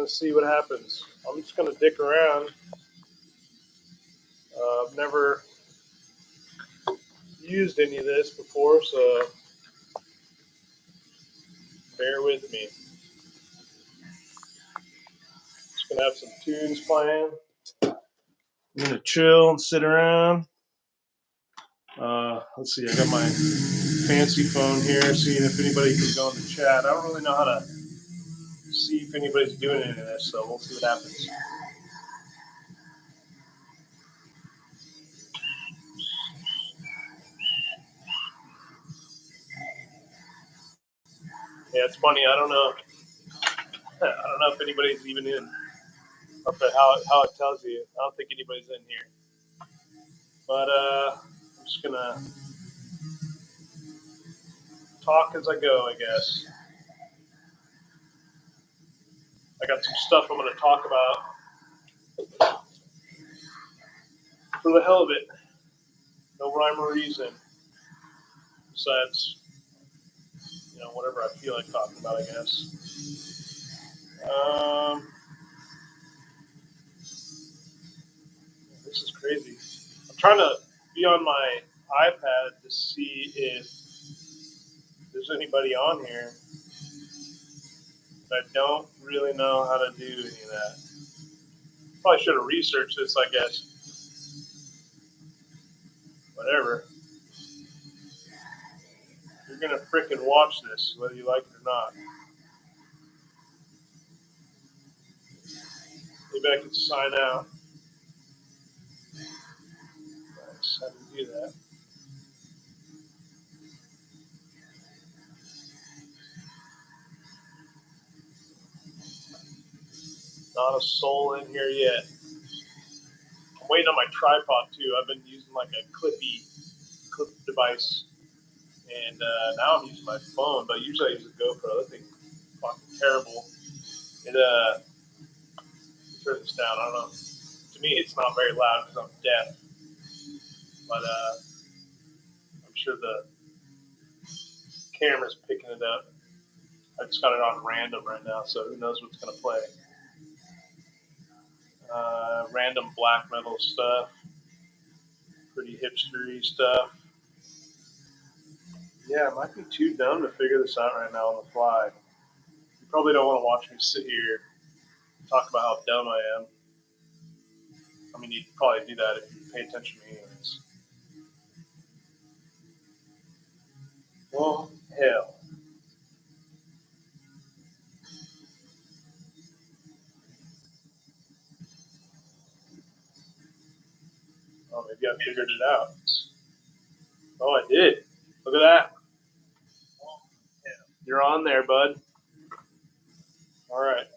gonna see what happens. I'm just gonna dick around. I've never used any of this before, so bear with me. Just gonna have some tunes playing. I'm gonna chill and sit around. Let's see, I got my fancy phone here, seeing if anybody can go in the chat. I don't really know how to see if anybody's doing any of this, so we'll see what happens. Yeah, it's funny. I don't know if anybody's even in. Up at how it tells you. I don't think anybody's in here. But I'm just gonna talk as I go, I guess. I got some stuff I'm gonna talk about for the hell of it. No rhyme or reason. Besides, whatever I feel like talking about, I guess. This is crazy. I'm trying to be on my iPad to see if there's anybody on here. But I don't really know how to do any of that. Probably should have researched this, I guess. Whatever. You're gonna frickin' watch this, whether you like it or not. Maybe I can sign out. Nice, how do you do that? Not a soul in here yet. I'm waiting on my tripod too. I've been using like a clip device, and now I'm using my phone. But usually I use a GoPro. That thing's fucking terrible. Turn this down. I don't know. To me, it's not very loud because I'm deaf. But I'm sure the camera's picking it up. I just got it on random right now, so who knows what's gonna play. Random black metal stuff, pretty hipstery stuff. Yeah, I might be too dumb to figure this out right now on the fly. You probably don't want to watch me sit here and talk about how dumb I am. I mean, you'd probably do that if you pay attention to me anyways. Well, hell. Oh, maybe I figured it out. Oh, I did. Look at that. You're on there, bud. All right.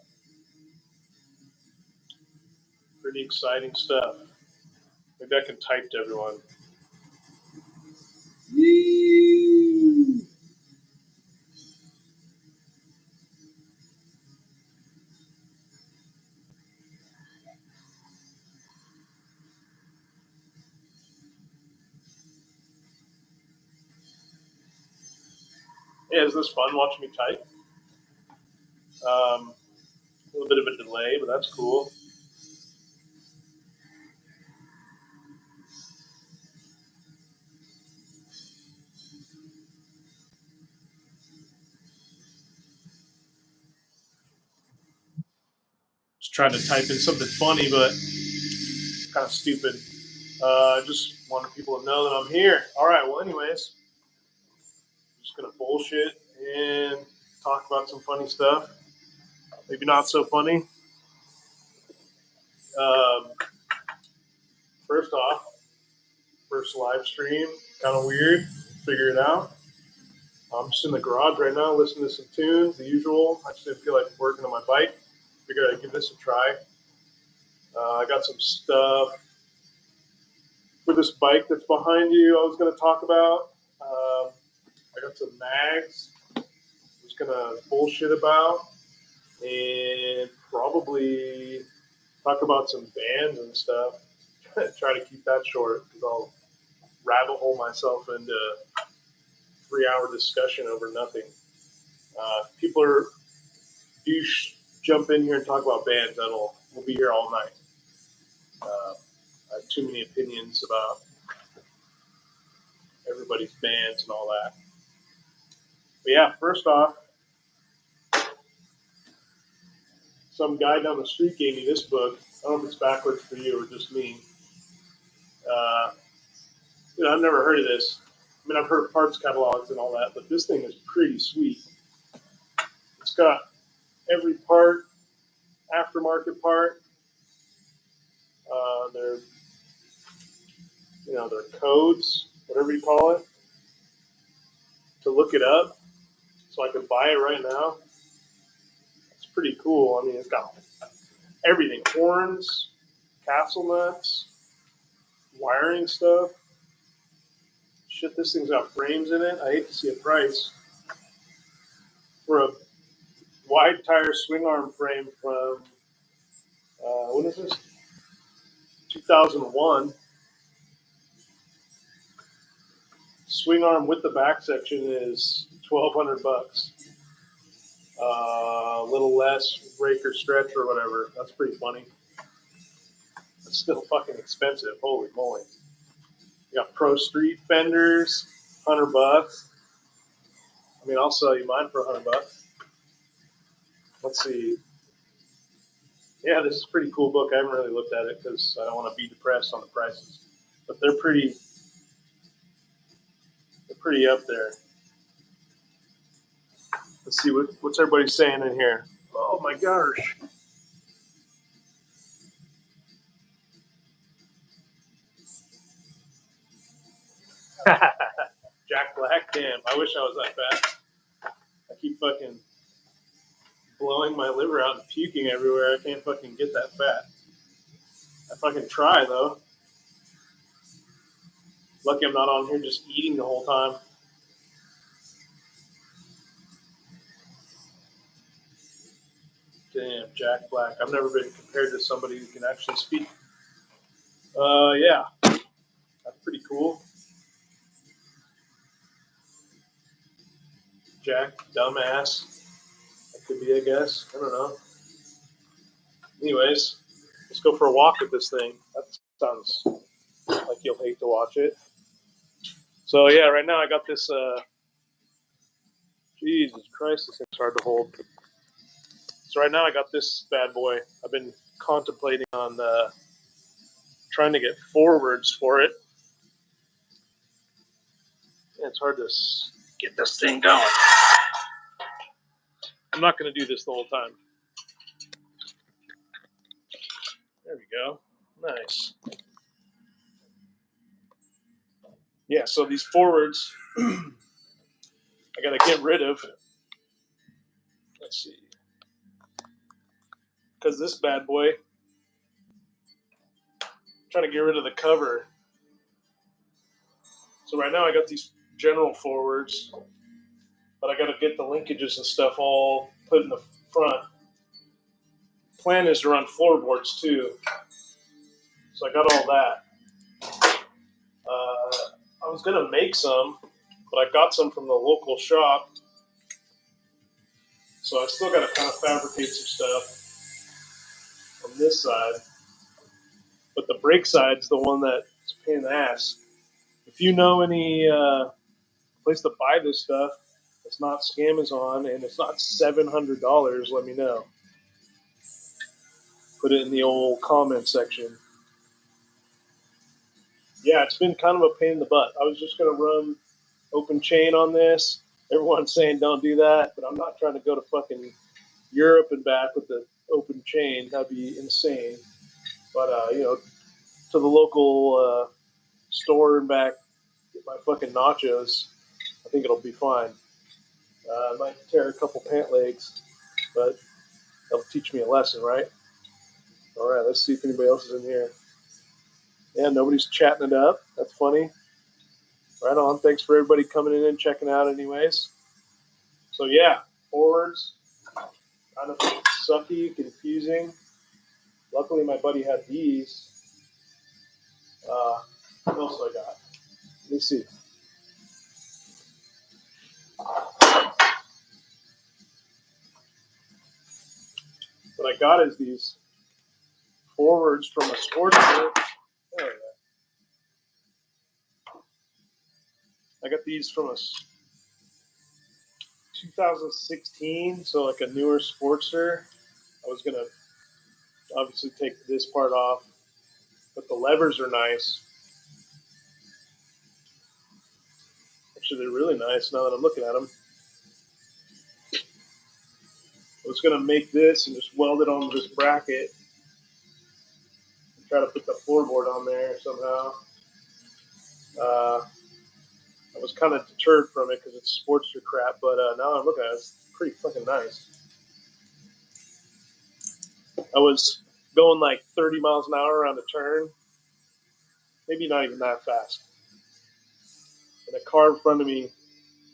Pretty exciting stuff. Maybe I can type to everyone. Yee! Yeah, is this fun watching me type? A little bit of a delay, but that's cool. Just trying to type in something funny, but kind of stupid. I just wanted people to know that I'm here. All right, well, anyways, I'm just going to bullshit and talk about some funny stuff. Maybe not so funny. First off, first live stream, kind of weird. Figure it out. I'm just in the garage right now listening to some tunes, the usual. I just didn't feel like working on my bike. Figured I'd give this a try. I got some stuff for this bike that's behind you I was going to talk about. I got some mags I was going to bullshit about. And probably talk about some bands and stuff. Try to keep that short because I'll rabbit hole myself into 3-hour discussion over nothing. People are jump in here and talk about bands. We'll be here all night. I have too many opinions about everybody's bands and all that. But yeah, first off, some guy down the street gave me this book. I don't know if it's backwards for you or just me. I've never heard of this. I mean, I've heard of parts catalogs and all that, but this thing is pretty sweet. It's got every part, aftermarket part, their codes, whatever you call it, to look it up, so I can buy it right now. It's pretty cool. I mean, it's got everything: horns, castle nuts, wiring stuff. Shit, this thing's got frames in it. I hate to see a price for a wide tire swing arm frame from when is this? 2001. Swing arm with the back section is $1,200. A little less rake or stretch or whatever. That's pretty funny. It's still fucking expensive. Holy moly! You got Pro Street fenders, $100. I mean, I'll sell you mine for $100. Let's see. Yeah, this is a pretty cool book. I haven't really looked at it because I don't want to be depressed on the prices, but they're pretty up there. Let's see what's everybody saying in here. Oh my gosh. Jack Black, damn, I wish I was that fat. I keep fucking blowing my liver out and puking everywhere. I can't fucking get that fat. I fucking try though. Lucky I'm not on here just eating the whole time. Damn, Jack Black. I've never been compared to somebody who can actually speak. Yeah, that's pretty cool. Jack, dumbass. That could be, I guess. I don't know. Anyways, let's go for a walk with this thing. That sounds like you'll hate to watch it. So yeah, right now I got this. Jesus Christ, this thing's hard to hold. So right now I got this bad boy. I've been contemplating on trying to get forwards for it. Yeah, it's hard to get this thing going. I'm not going to do this the whole time. There we go. Nice. Yeah, so these forwards, I got to get rid of. Let's see. Because this bad boy, I'm trying to get rid of the cover. So right now I got these general forwards, but I got to get the linkages and stuff all put in the front. Plan is to run floorboards too. So I got all that. I was going to make some, but I got some from the local shop. So I still got to kind of fabricate some stuff on this side. But the brake side's the one that's a pain in the ass. If you know any place to buy this stuff, it's not Scamazon and it's not $700, let me know. Put it in the old comment section. Yeah, it's been kind of a pain in the butt. I was just going to run open chain on this. Everyone's saying don't do that, but I'm not trying to go to fucking Europe and back with the open chain. That'd be insane. But, to the local store and back, get my fucking nachos. I think it'll be fine. I might tear a couple pant legs, but that'll teach me a lesson, right? All right, let's see if anybody else is in here. Yeah, nobody's chatting it up. That's funny. Right on. Thanks for everybody coming in and checking out anyways. So yeah, forwards, kind of sucky, confusing. Luckily my buddy had these. What else do I got? Let me see. What I got is these forwards from a Sportster. Oh, yeah. I got these from a 2016, so like a newer Sportster. I was gonna obviously take this part off, but the levers are nice. Actually, they're really nice now that I'm looking at them. I was gonna make this and just weld it onto this bracket and try to put the floorboard on there somehow. I was kind of deterred from it because it's Sportster crap, but now I'm looking at it, it's pretty fucking nice. I was going like 30 miles an hour around a turn, maybe not even that fast. And a car in front of me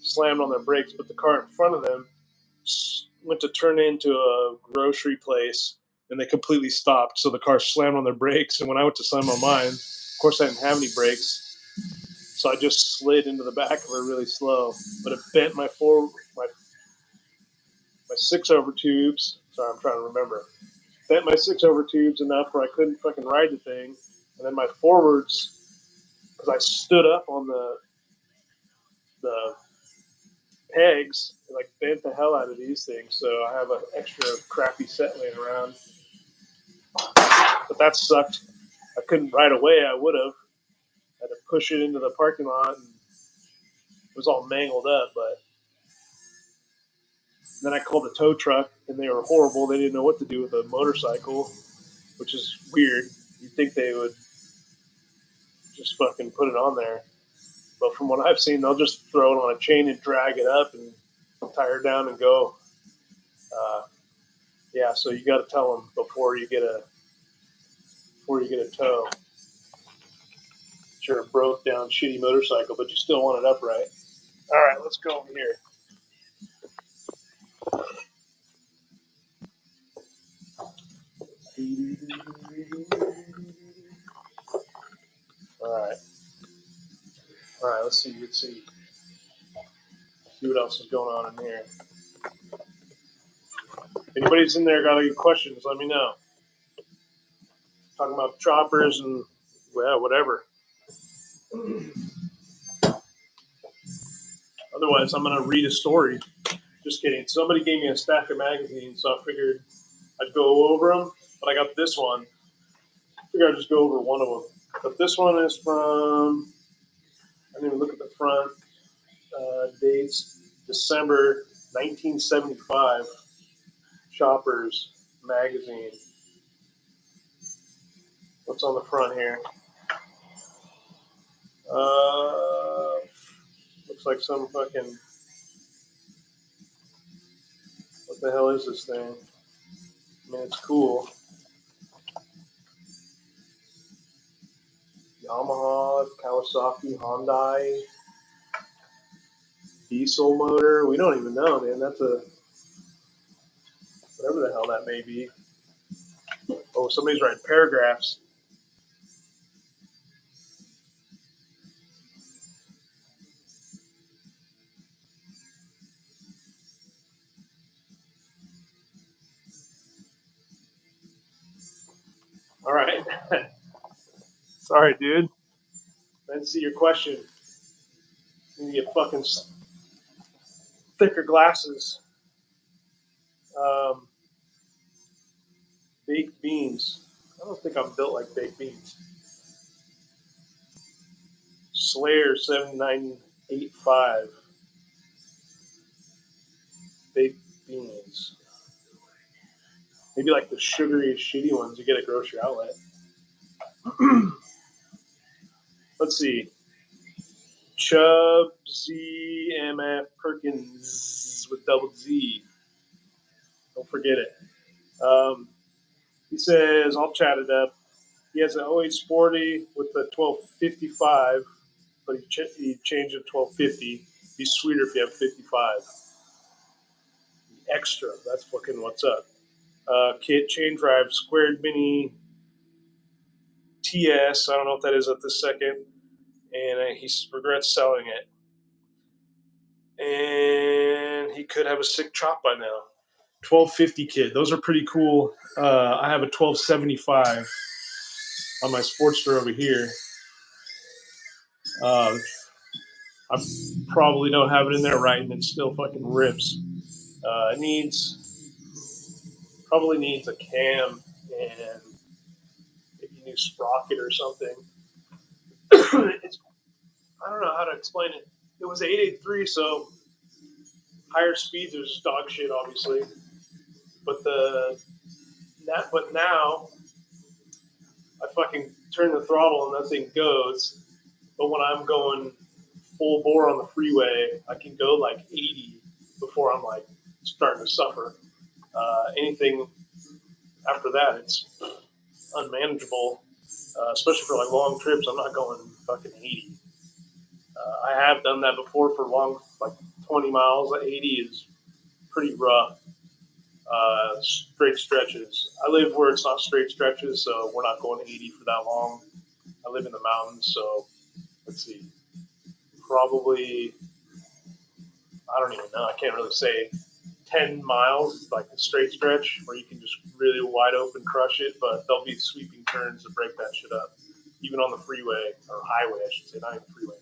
slammed on their brakes, but the car in front of them went to turn into a grocery place and they completely stopped. So the car slammed on their brakes. And when I went to slam on mine, of course, I didn't have any brakes. So I just slid into the back of her really slow. But it bent my 6-over tubes. Sorry, I'm trying to remember. Bent my 6-over tubes enough where I couldn't fucking ride the thing. And then my forwards, because I stood up on the pegs, like bent the hell out of these things. So I have an extra crappy set laying around. But that sucked. I couldn't right away. I would have. I had to push it into the parking lot, and it was all mangled up. But then I called a tow truck, and they were horrible. They didn't know what to do with a motorcycle, which is weird. You'd think they would just fucking put it on there. But from what I've seen, they'll just throw it on a chain and drag it up and tire it down and go. Yeah, so you got to tell them before you get a tow. Sure, broke down shitty motorcycle, but you still want it upright. All right, let's go over here. All right, let's see. See what else is going on in here. If anybody's in there got any questions, let me know. Talking about choppers and whatever. Otherwise, I'm going to read a story. Just kidding. Somebody gave me a stack of magazines, so I figured I'd go over them. But I got this one. I figured I'd just go over one of them. But this one is from, I didn't even look at the front dates, December 1975, Choppers magazine. What's on the front here? Looks like some fucking, what the hell is this thing? I mean, it's cool. Yamaha, Kawasaki, Hyundai, diesel motor. We don't even know, man. That's a, whatever the hell that may be. Oh, somebody's writing paragraphs. All right. Sorry, dude. I didn't see your question. You need to get fucking thicker glasses. Baked beans. I don't think I'm built like baked beans. Slayer 7985. Baked beans. Maybe like the sugary, shitty ones you get at grocery outlet. Let's see. Chubb ZMF Perkins with double Z. Don't forget it. He says, I'll chat it up. He has an 08 Sporty with a 1255, but he changed it to 1250. Be sweeter if you have 55. Extra, that's fucking what's up. Kit chain drive squared mini TS. I don't know what that is at this second. And he regrets selling it. And he could have a sick chop by now. 1250 kit. Those are pretty cool. I have a 1275 on my Sportster over here. I probably don't have it in there right, and it still fucking rips. It probably needs a cam and maybe a new sprocket or something. I don't know how to explain it. It was 883, so higher speeds are just dog shit, obviously. But now I fucking turn the throttle and that thing goes. But when I'm going full bore on the freeway, I can go like 80 before I'm like starting to suffer. Anything after that, it's unmanageable, especially for like long trips. I'm not going fucking 80. I have done that before for long, like 20 miles. 80 is pretty rough. Straight stretches. I live where it's not straight stretches, so we're not going 80 for that long. I live in the mountains, so let's see. Probably, I don't even know. I can't really say. 10 miles, like a straight stretch where you can just really wide open crush it, but there'll be sweeping turns to break that shit up, even on the freeway, or highway, I should say, not even freeway.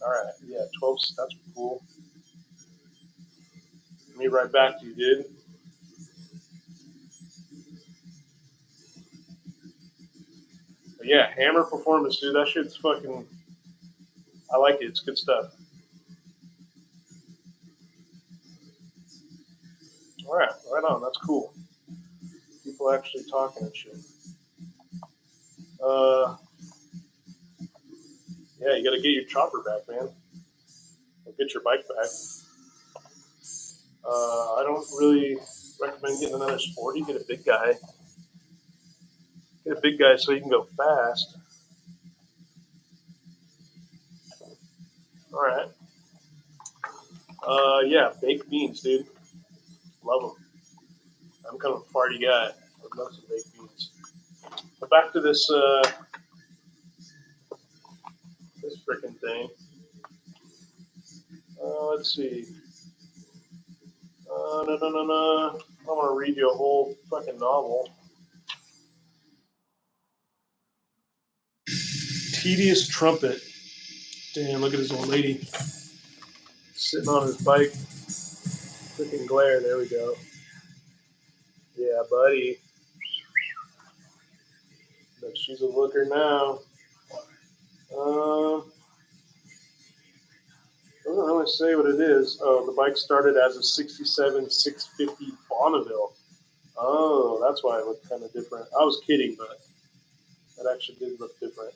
All right, yeah, 12, that's cool. Let me right back to you, dude. But yeah, Hammer Performance, dude, that shit's fucking, I like it, it's good stuff. All right, right on, that's cool. People actually talking and shit. Yeah, you gotta get your chopper back, man. Or get your bike back. I don't really recommend getting another Sporty. Get a big guy. Get a big guy so you can go fast. All right. Yeah, baked beans, dude. Love them. I'm kind of a farty guy. I love some baked beans. But back to this this freaking thing. Let's see. No. I want to read you a whole fucking novel. Tedious Trumpet. Damn, look at this old lady sitting on his bike. Freaking glare. There we go. Yeah, buddy. But she's a looker now. Doesn't really say what it is. Oh, the bike started as a 67 650 Bonneville. Oh, that's why it looked kind of different. I was kidding, but that actually did look different.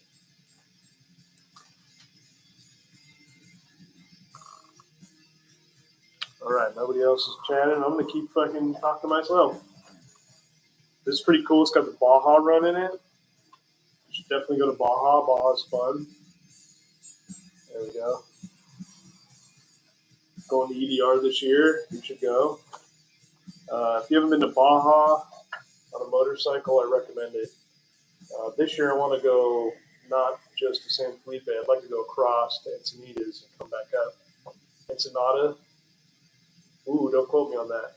All right, nobody else is chatting. I'm going to keep fucking talking to myself. This is pretty cool. It's got the Baja run in it. You should definitely go to Baja. Baja's fun. There we go. Going to EDR this year. You should go. If you haven't been to Baja on a motorcycle, I recommend it. This year I want to go not just to San Felipe. I'd like to go across to Encinitas and come back up. Ensenada. Ooh, don't quote me on that.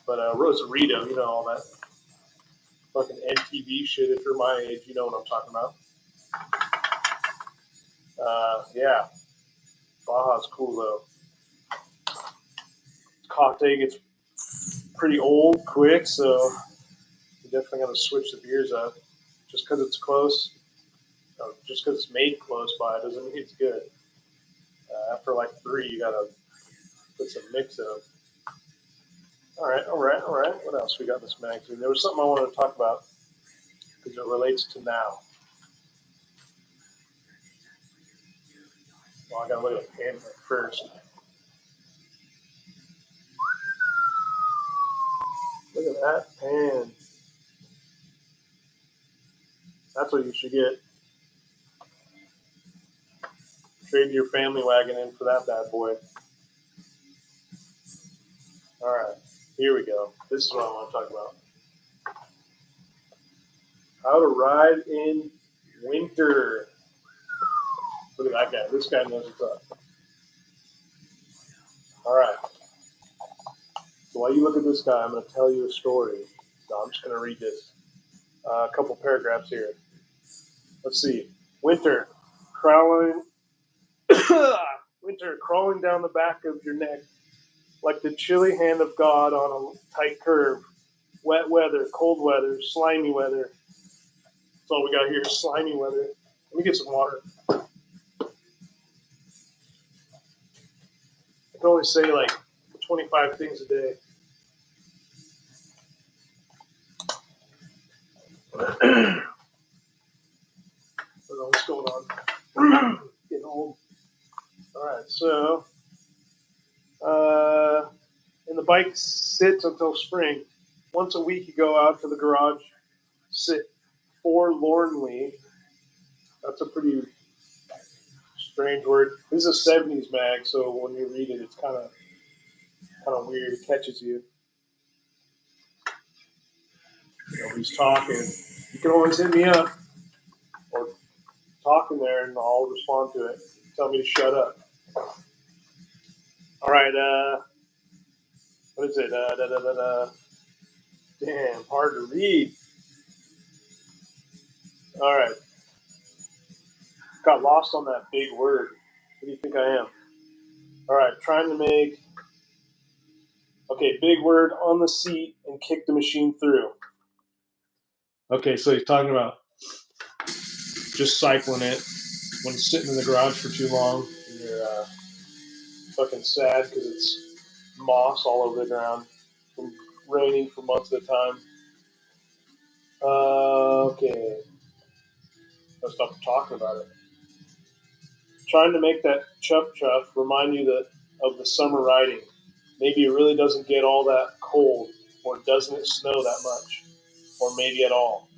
But Rosarito, you know, all that fucking MTV shit. If you're my age, you know what I'm talking about. Yeah. Baja's cool, though. Cocktail gets pretty old quick, so you definitely got to switch the beers up. Just because it's close, just because it's made close by doesn't mean it's good. After like 3, you got to put some mix in them. All right. What else we got in this magazine? There was something I wanted to talk about because it relates to now. Well, I got to look at the camera first. Look at that pan. That's what you should get. Trade your family wagon in for that bad boy. All right, here we go. This is what I want to talk about. How to ride in winter. Look at that guy. This guy knows what's up. All right. So while you look at this guy, I'm going to tell you a story. So I'm just going to read this. A couple paragraphs here. Let's see. Winter crawling down the back of your neck like the chilly hand of God on a tight curve. Wet weather, cold weather, slimy weather. That's all we got here, slimy weather. Let me get some water. I can only say like 25 things a day. I don't know what's going on. Getting old. All right, so and the bike sits until spring. Once a week, you go out to the garage, sit forlornly. That's a pretty strange word. This is a 70s mag, so when you read it, it's kind of weird. It catches you. Nobody's talking. You can always hit me up or talk in there, and I'll respond to it. Tell me to shut up. All right. What is it? Damn, hard to read. All right. Got lost on that big word. What do you think I am? All right. Trying to make. Okay, big word on the seat and kick the machine through. Okay, so he's talking about just cycling it when it's sitting in the garage for too long and you're fucking sad because it's moss all over the ground from raining for months at a time. Okay. I'll stop talking about it. Trying to make that chuff chuff remind you of the summer riding. Maybe it really doesn't get all that cold, or doesn't it snow that much, or maybe at all.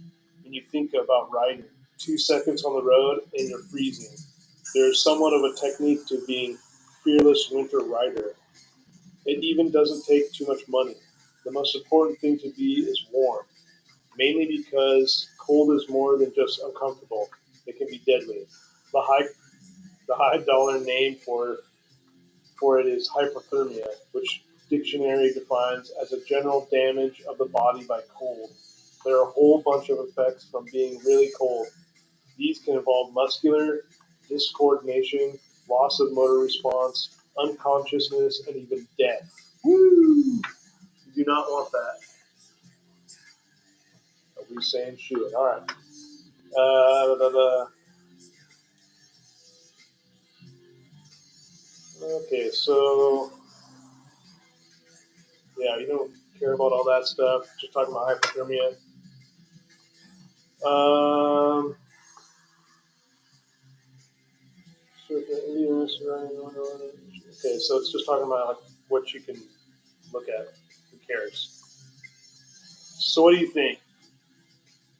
When you think about riding, 2 seconds on the road and you're freezing. There is somewhat of a technique to being fearless winter rider. It even doesn't take too much money. The most important thing to be is warm, mainly because cold is more than just uncomfortable. It can be deadly. The high dollar name for it is hypothermia, which dictionary defines as a general damage of the body by cold. There are a whole bunch of effects from being really cold. These can involve muscular discoordination, loss of motor response, unconsciousness, and even death. Woo! You do not want that. Nobody's saying shit. All right. Okay, so yeah, you don't care about all that stuff. Just talking about hypothermia. Okay, so it's just talking about like what you can look at. Who cares? So what do you think?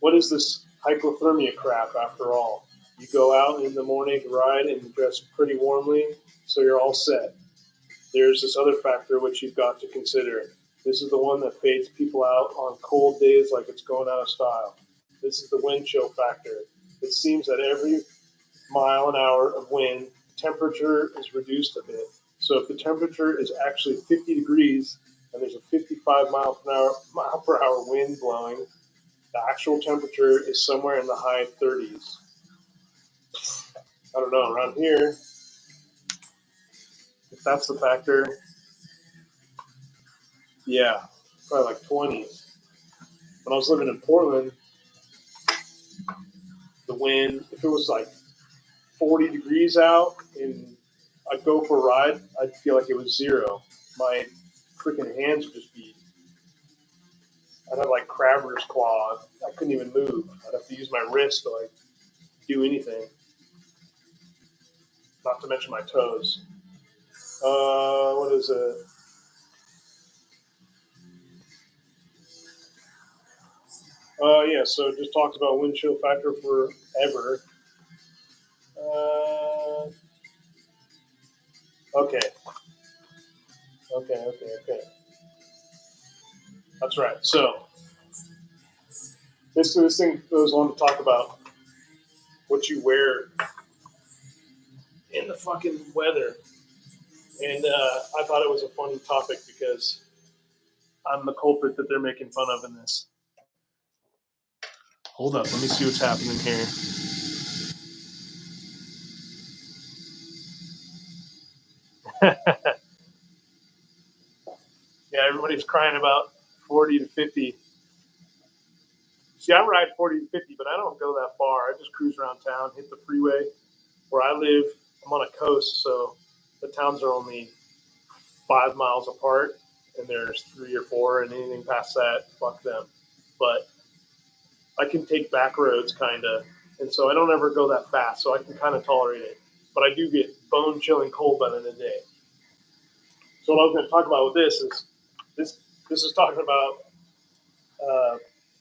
What is this hypothermia crap after all? You go out in the morning to ride and dress pretty warmly, so you're all set. There's this other factor which you've got to consider. This is the one that fades people out on cold days like it's going out of style. This is the wind chill factor. It seems that every mile an hour of wind, temperature is reduced a bit. So if the temperature is actually 50 degrees and there's a 55 mile per hour wind blowing, the actual temperature is somewhere in the high 30s. I don't know, around here, if that's the factor, yeah, probably like 20s. When I was living in Portland, the wind, if it was like 40 degrees out and I'd go for a ride, I'd feel like it was zero. My freaking hands would just be, I'd have like crabber's claw. I couldn't even move. I'd have to use my wrist to like do anything. Not to mention my toes. What is it? Yeah, so just talked about wind chill factor forever. Uh, okay. Okay. That's right. So this thing goes on to talk about what you wear in the fucking weather, and I thought it was a funny topic because I'm the culprit that they're making fun of in this. Hold up, let me see what's happening here. Yeah, everybody's crying about 40 to 50. See, I ride 40 to 50, but I don't go that far. I just cruise around town, hit the freeway. Where I live, I'm on a coast, so the towns are only 5 miles apart, and there's 3 or 4, and anything past that, fuck them. But I can take back roads, kind of, and so I don't ever go that fast, so I can kind of tolerate it. But I do get bone-chilling cold by the end of the day. So what I was going to talk about with this is talking about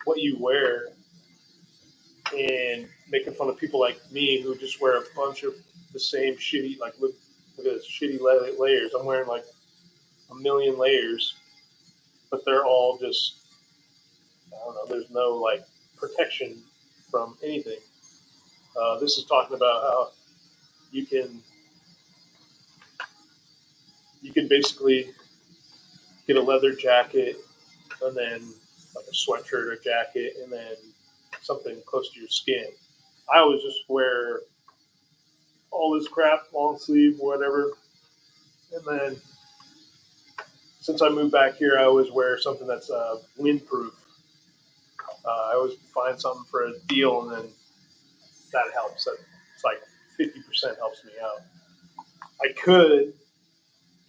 what you wear and making fun of people like me who just wear a bunch of the same shitty, like look at this shitty layers. I'm wearing like a million layers, but they're all just, I don't know, there's no like protection from anything. This is talking about how you can basically get a leather jacket and then like a sweatshirt or jacket and then something close to your skin. I always just wear all this crap, long sleeve, whatever. And then since I moved back here, I always wear something that's windproof. I always find something for a deal, and then that helps. It's like 50% helps me out. I could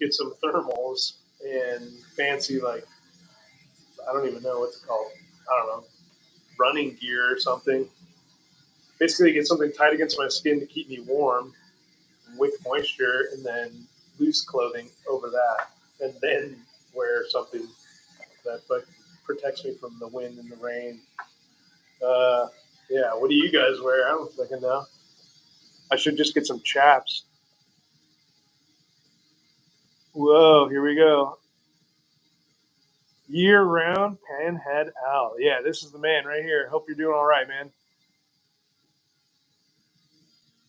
get some thermals and fancy, like, I don't even know what's it called. I don't know, running gear or something. Basically, get something tight against my skin to keep me warm with moisture, and then loose clothing over that, and then wear something that like protects me from the wind and the rain. Yeah, what do you guys wear? I don't fucking know. I should just get some chaps. Whoa, here we go. Year round Panhead Al. Yeah, this is the man right here. Hope you're doing all right, man.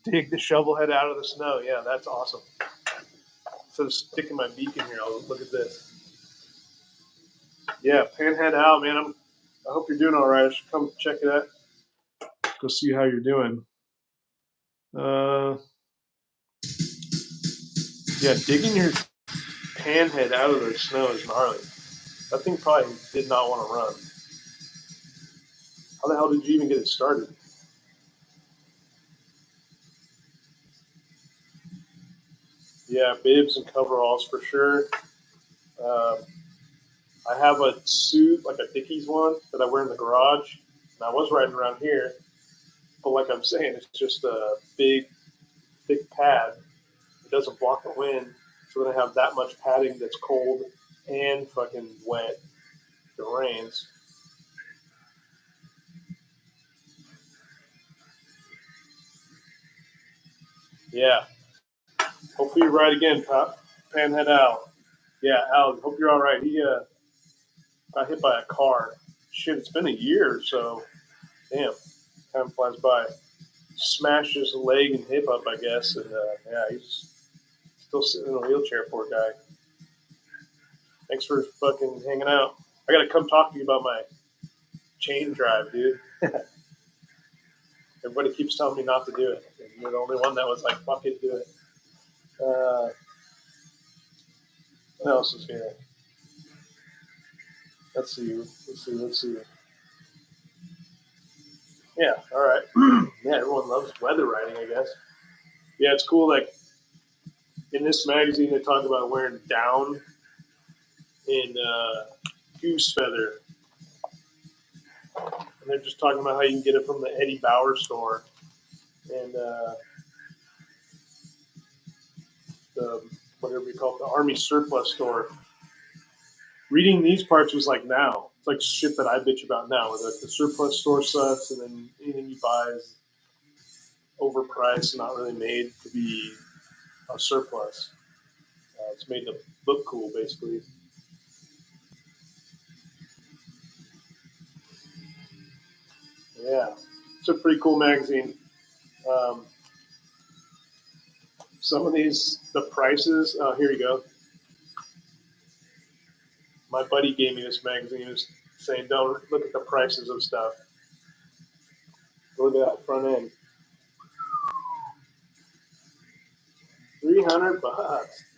Dig the shovel head out of the snow. Yeah, that's awesome. So sticking my beak in here, I'll look at this. Yeah, Panhead Al, man. I hope you're doing all right. I should come check it out. Go see how you're doing. Yeah, digging your panhead out of the snow is gnarly. That thing probably did not want to run. How the hell did you even get it started? Yeah, bibs and coveralls for sure. Um, I have a suit, like a Dickies one, that I wear in the garage, and I was riding around here. But like I'm saying, it's just a big, thick pad. It doesn't block the wind, so then I have that much padding that's cold and fucking wet if it rains. Yeah. Hopefully you ride again, Panhead Al. Yeah, Al, hope you're all right. He got hit by a car. Shit, it's been a year, so damn, time flies by. Smashed his leg and hip up, I guess, and yeah, he's still sitting in a wheelchair, poor guy. Thanks for fucking hanging out. I gotta come talk to you about my chain drive, dude. Everybody keeps telling me not to do it, and you're the only one that was like, "Fuck it, do it." What else is here? Let's see. Let's see. Yeah, all right. Yeah, everyone loves weather riding, I guess. Yeah, it's cool. Like in this magazine, they talk about wearing down in goose feather, and they're just talking about how you can get it from the Eddie Bauer store and the whatever you call it, the Army surplus store. Reading these parts was like now. It's like shit that I bitch about now, where the surplus store sucks, and then anything you buy is overpriced, not really made to be a surplus. It's made to look cool, basically. Yeah, it's a pretty cool magazine. Um, some of these, the prices. Oh, here you go. My buddy gave me this magazine. He was saying, don't look at the prices of stuff. Look at that front end. $300,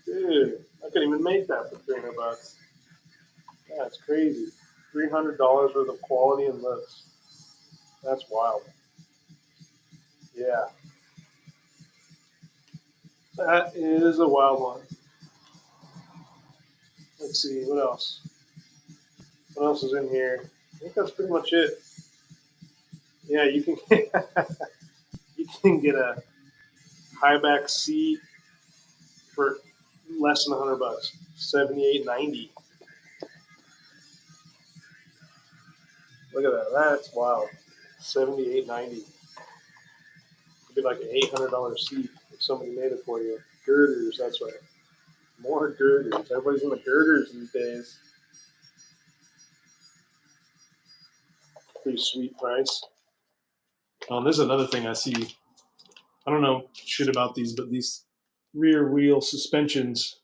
dude. I couldn't even make that for $300. That's crazy. $300 worth of quality and looks. That's wild. Yeah, that is a wild one. Let's see, what else? What else is in here? I think that's pretty much it. Yeah, you can you can get a high back seat for less than $100. $78.90. Look at that. That's wild. $78.90. It'd be like an $800 seat if somebody made it for you. Girders, that's right. More girders. Everybody's in the girders these days. Pretty sweet price. This is another thing I see. I don't know shit about these, but these rear wheel suspensions.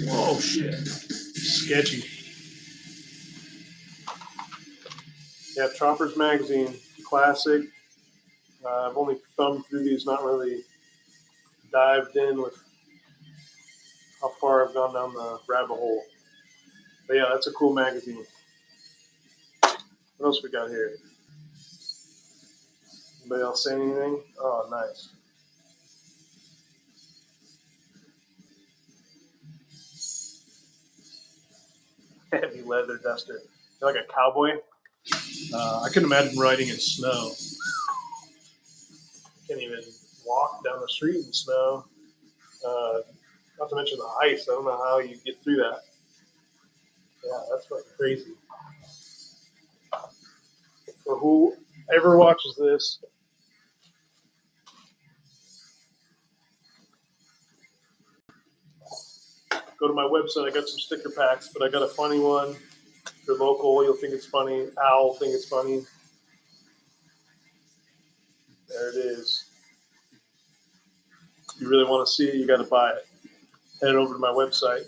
Whoa, shit. Sketchy. Yeah, Choppers Magazine. Classic. I've only thumbed through these, not really dived in with how far I've gone down the rabbit hole. But yeah, that's a cool magazine. What else we got here? Anybody else say anything? Oh, nice. Heavy leather duster. Like a cowboy. I couldn't imagine riding in snow. Can't even walk down the street in snow. Not to mention the ice. I don't know how you get through that. Yeah, that's fucking crazy. For whoever watches this, go to my website. I got some sticker packs, but I got a funny one. If you're local, you'll think it's funny. Al will think it's funny. There it is. If you really want to see it, you got to buy it. Head over to my website.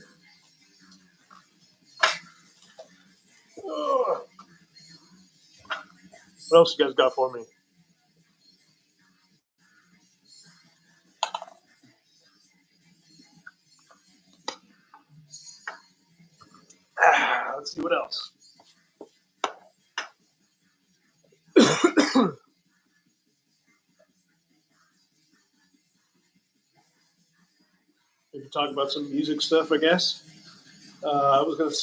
Ugh. What else you guys got for me? Let's see what else. We can talk about some music stuff, I guess. I was going to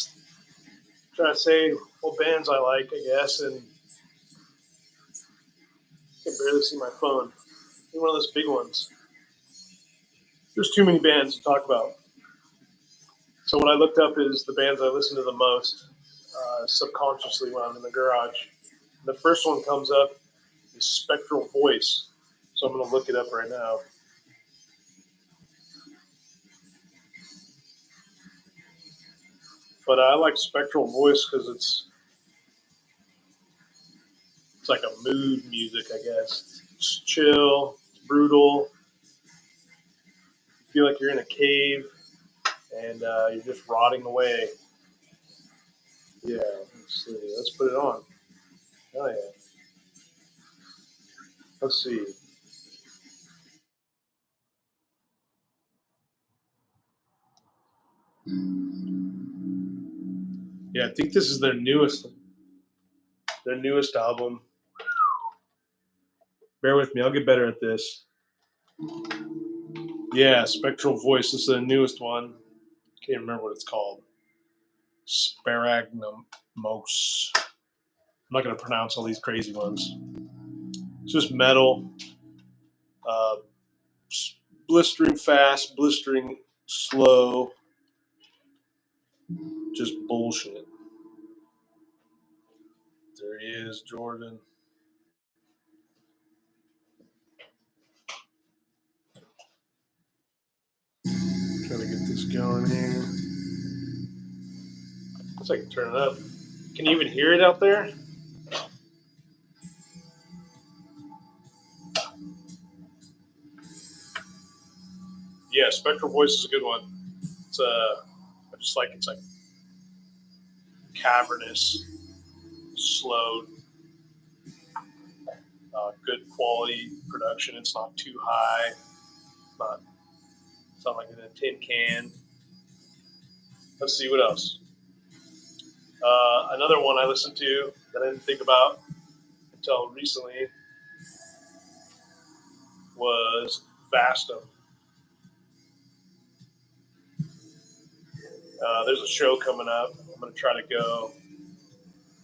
try to say what bands I like, I guess, and I can barely see my phone. One of those big ones. There's too many bands to talk about. So what I looked up is the bands I listen to the most subconsciously when I'm in the garage. The first one comes up is Spectral Voice. So I'm going to look it up right now. But I like Spectral Voice because it's like a mood music, I guess. It's chill, it's brutal. You feel like you're in a cave and you're just rotting away. Yeah, let's see. Let's put it on. Oh yeah. Let's see. Yeah, I think this is their newest album. Bear with me, I'll get better at this. Yeah, Spectral Voice. This is the newest one. Can't remember what it's called. Sparagnumos. I'm not going to pronounce all these crazy ones. It's just metal. Uh, blistering fast, blistering slow. Just bullshit. There he is, Jordan. Trying to get this going here. Looks like I can turn it up. Can you even hear it out there? Yeah, Spectral Voice is a good one. It's I just like it's like cavernous, slow, good quality production. It's not too high. It's not like in a tin can. Let's see what else. Another one I listened to that I didn't think about until recently was Vastum. There's a show coming up. I'm going to try to go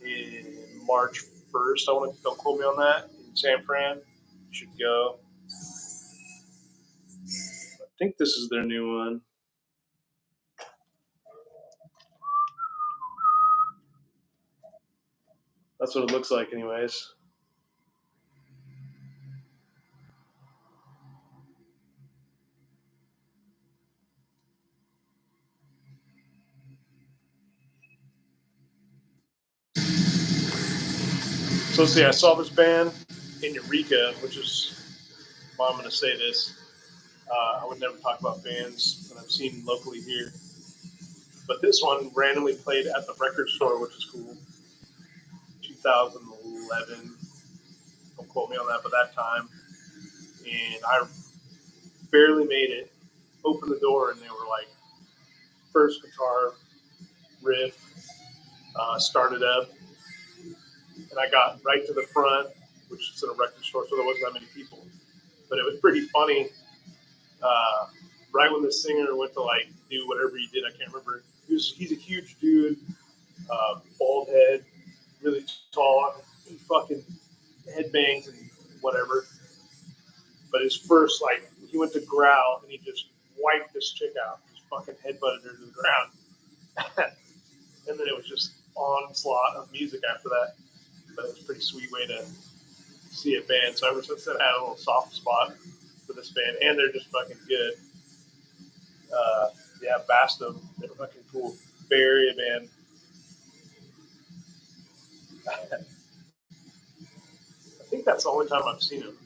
in March 1st. Don't quote me on that. In San Fran, you should go. I think this is their new one. That's what it looks like, anyways. So let's see. I saw this band in Eureka, which is why I'm going to say this. I would never talk about bands that I've seen locally here. But this one randomly played at the record store, which is cool. 2011. Don't quote me on that, but that time. And I barely made it. Opened the door, and they were like, first guitar riff, started up. And I got right to the front, which is in a record store, so there wasn't that many people. But it was pretty funny. Right when the singer went to like do whatever he did, I can't remember. He's a huge dude, bald head, really tall. He fucking headbangs and whatever. But his first, like, he went to growl and he just wiped this chick out. Just fucking headbutted her to the ground. And then it was just onslaught of music after that. But it was a pretty sweet way to see a band. So ever since then, I had a little soft spot for this band, and they're just fucking good. Yeah, Vastum, they're fucking cool. Barry, man. I think that's the only time I've seen them.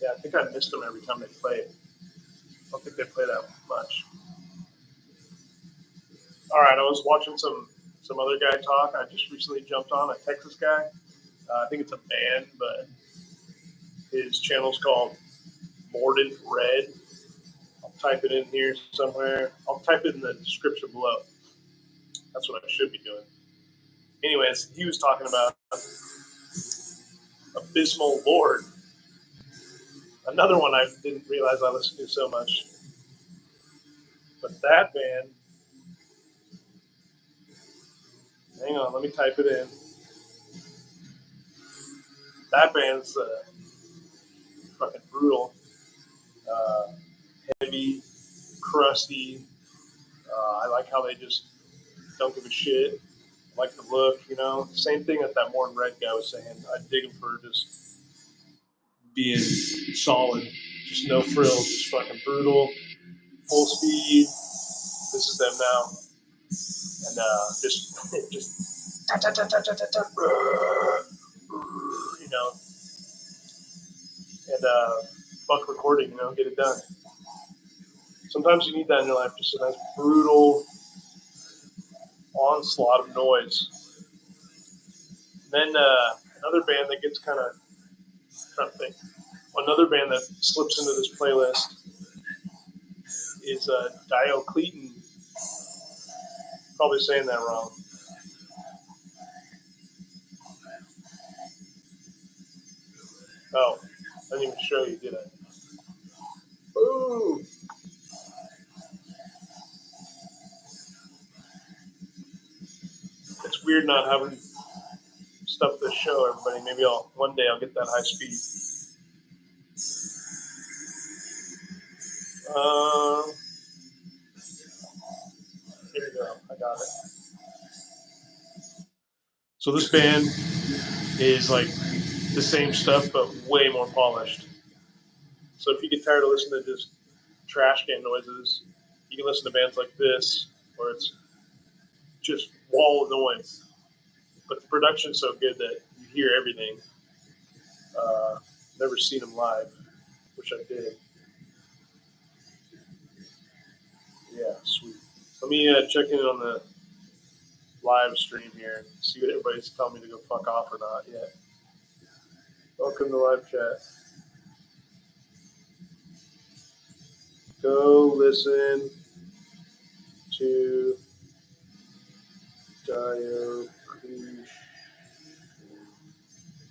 Yeah, I think I missed them every time they played. I don't think they play that much. All right, I was watching some other guy talk. I just recently jumped on a Texas guy. I think it's a band, but his channel's called Mordant Red. I'll type it in here somewhere. I'll type it in the description below. That's what I should be doing. Anyways, he was talking about Abysmal Lord. Another one I didn't realize I listened to so much. But that band, hang on, let me type it in. That band's fucking brutal. Heavy, crusty. I like how they just don't give a shit. I like the look, you know. Same thing that Morton Red guy was saying. I dig him for just being solid, just no frills, just fucking brutal, full speed. This is them now, and just you know, and fuck recording, you know, get it done. Sometimes you need that in your life, just a nice brutal onslaught of noise. And then another band that gets kind of, trying to think, another band that slips into this playlist is Diocletian. Probably saying that wrong. Oh, I didn't even show you, did I? Ooh. It's weird not having stuff to show everybody. Maybe one day I'll get that high speed. Here we go. I got it. So this band is like the same stuff, but way more polished. So if you get tired of listening to just trash can noises, you can listen to bands like this, where it's just wall noise, but the production's so good that you hear everything. Never seen them live, which I did. Yeah, sweet. Let me check in on the live stream here and see what everybody's telling me to go fuck off or not yet. Welcome to live chat. Go listen to Diocletian.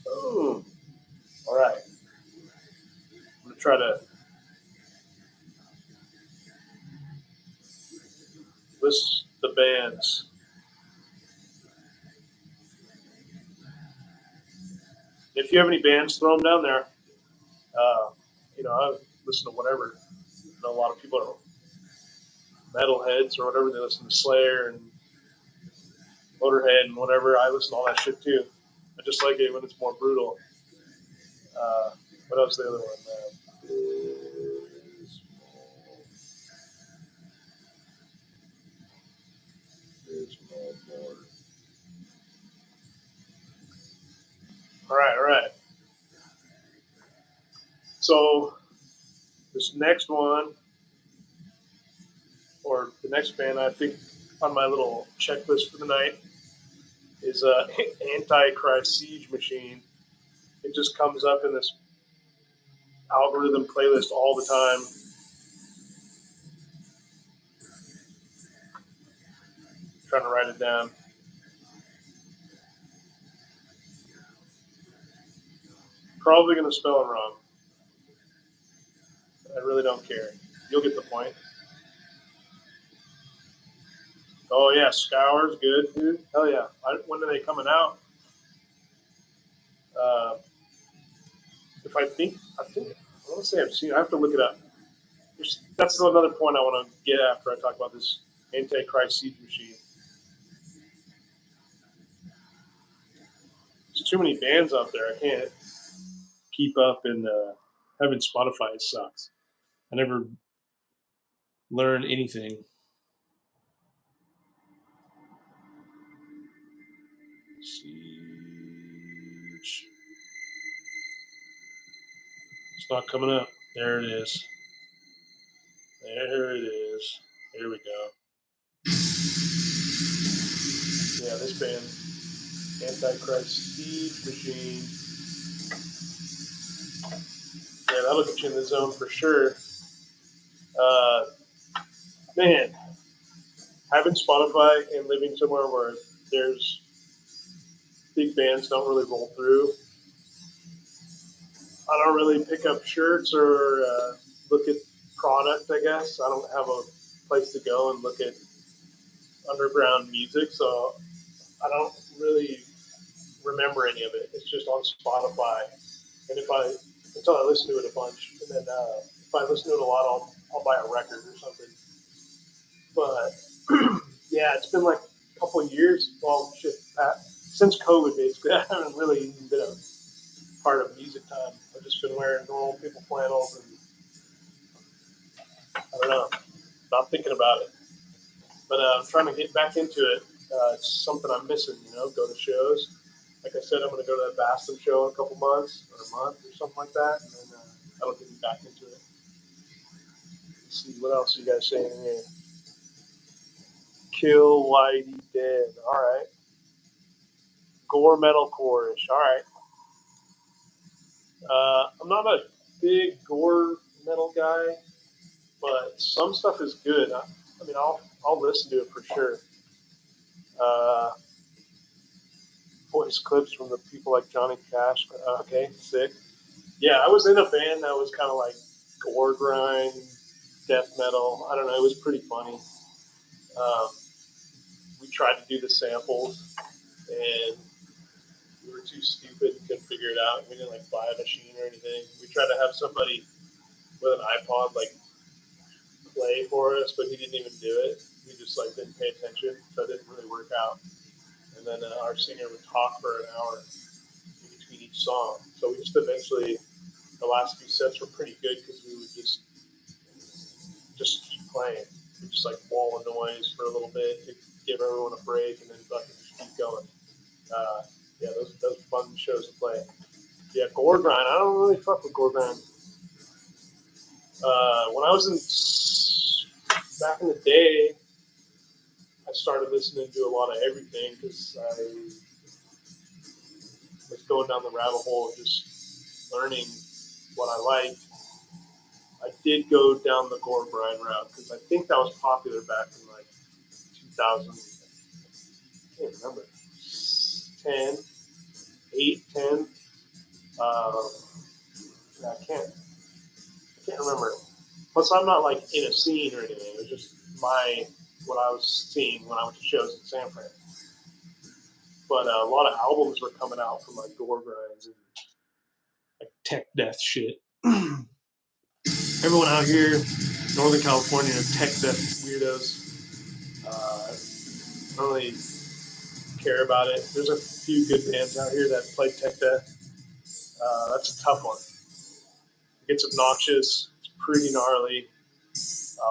Oh, all right. I'm gonna try to list the bands. If you have any bands, throw them down there. I listen to whatever. I know a lot of people are metalheads or whatever. They listen to Slayer and Motorhead and whatever. I listen to all that shit too. I just like it when it's more brutal. What else? The other one. All right. So this next one, or the next band, I think on my little checklist for the night is Antichrist Siege Machine. It just comes up in this algorithm playlist all the time. I'm trying to write it down. Probably going to spell it wrong. I really don't care. You'll get the point. Oh yeah, Scour's good, dude. Hell yeah. When are they coming out? I want to say I've seen. I have to look it up. That's another point I want to get after I talk about this Antichrist Siege Machine. There's too many bands out there. I can't keep up, and having Spotify sucks. I never learn anything. Siege. It's not coming up. There it is. There it is. Here we go. Yeah, this band, Antichrist Siege Machine. Yeah, that'll get you in the zone for sure. Man, having Spotify and living somewhere where there's big bands don't really roll through. I don't really pick up shirts or look at product, I guess. I don't have a place to go and look at underground music, so I don't really remember any of it. It's just on Spotify. And until I listen to it a bunch, and then if I listen to it a lot, I'll buy a record or something. But yeah, it's been like a couple of years. Well, shit, since COVID, basically, I haven't really been a part of music time. I've just been wearing normal people flannels, and I don't know, not thinking about it. But I'm trying to get back into it. It's something I'm missing, go to shows. Like I said, I'm going to go to that Baston show in a couple months, or a month, or something like that, and then that'll get me back into it. Let's see, what else are you guys saying here? Kill Whitey Dead. All right. Gore metalcore-ish. All right. I'm not a big gore metal guy, but some stuff is good. I mean, I'll listen to it for sure. Voice clips from the people like Johnny Cash. Okay, sick. Yeah, I was in a band that was kind of like gore grind, death metal. I don't know. It was pretty funny. We tried to do the samples, and we were too stupid and couldn't figure it out. We didn't buy a machine or anything. We tried to have somebody with an iPod play for us, but he didn't even do it. He just didn't pay attention, so it didn't really work out. And then our singer would talk for an hour in between each song. So we just eventually, the last few sets were pretty good because we would just keep playing. We just wall of noise for a little bit to give everyone a break, and then fucking just keep going. Yeah, those are fun shows to play. Yeah, gore grind. I don't really fuck with gore grind. When I was back in the day, started listening to a lot of everything because I was going down the rabbit hole of just learning what I liked. I did go down the Gore Bryan route because I think that was popular back in like 2000. I can't remember. 10, 8, 10. I can't remember. Plus, I'm not like in a scene or anything. It was just what I was seeing when I went to shows in San Fran. But a lot of albums were coming out from like Gore Grinds and like tech death shit. Everyone out here, Northern California, tech death weirdos. I don't really care about it. There's a few good bands out here that play tech death. That's a tough one. It gets obnoxious. It's pretty gnarly.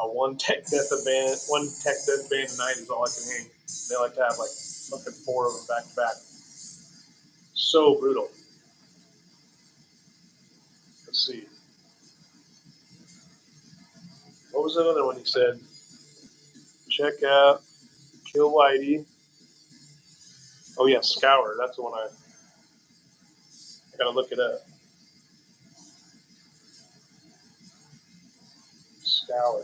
One tech death band a night is all I can hang. They like to have like fucking 4 of them back to back. So brutal. Let's see. What was another one he said? Check out Kill Whitey. Oh yeah, Scour. That's the one I gotta look it up. Scour.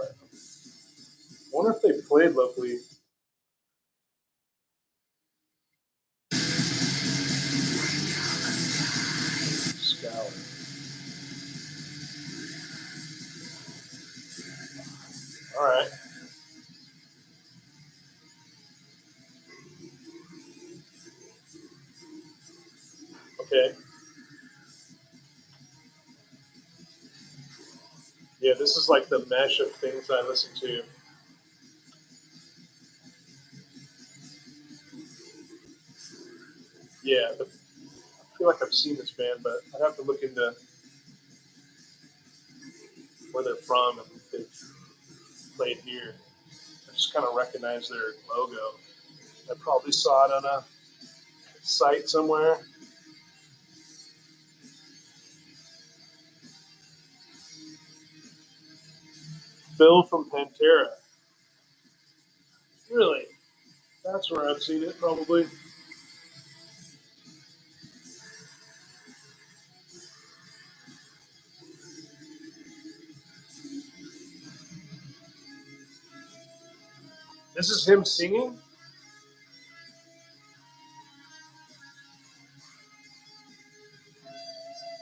I wonder if they played locally. Scour. All right. Okay. Yeah, this is like the mesh of things I listen to. Yeah, I feel like I've seen this band, but I'd have to look into where they're from and if they've played here. I just kind of recognize their logo. I probably saw it on a site somewhere. Phil from Pantera. Really? That's where I've seen it, probably. This is him singing?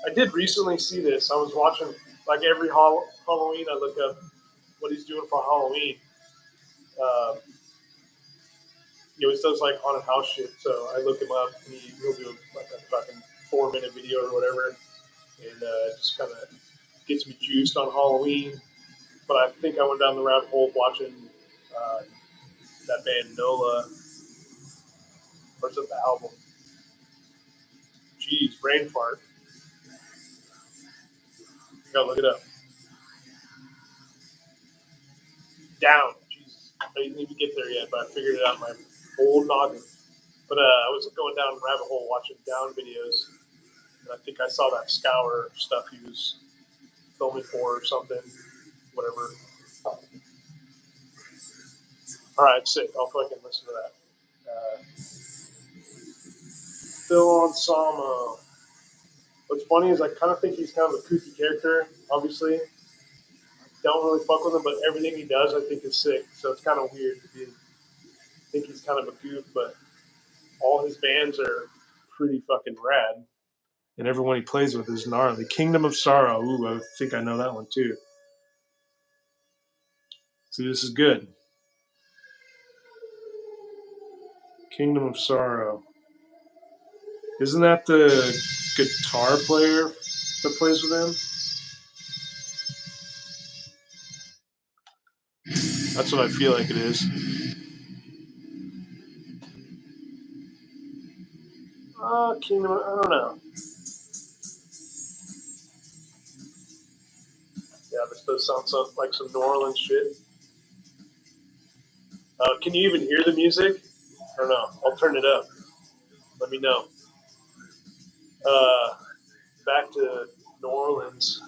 I did recently see this. I was watching, like every Halloween, I look up what he's doing for Halloween. Uh, he always does like haunted house shit, so I look him up and he'll do like a fucking 4-minute video or whatever, and just kind of gets me juiced on Halloween. But I think I went down the rabbit hole watching uh, that band Nola. Where's the album? Jeez, brain fart. You gotta look it up. Down. Jesus, I didn't even get there yet, but I figured it out in my old noggin. But I was going down the rabbit hole watching Down videos, and I think I saw that Scour stuff he was filming for or something, whatever. All right, sick. I'll fucking listen to that. Phil Anselmo. What's funny is I kind of think he's kind of a kooky character. Obviously, don't really fuck with him, but everything he does, I think, is sick. So it's kind of weird to think he's kind of a goof, but all his bands are pretty fucking rad. And everyone he plays with is gnarly. Kingdom of Sorrow. Ooh, I think I know that one too. So this is good. Kingdom of Sorrow. Isn't that the guitar player that plays with him? That's what I feel like it is. Kingdom. I don't know. Yeah, this does sound like some New Orleans shit. Can you even hear the music? I don't know. I'll turn it up. Let me know. Uh, Back to New Orleans.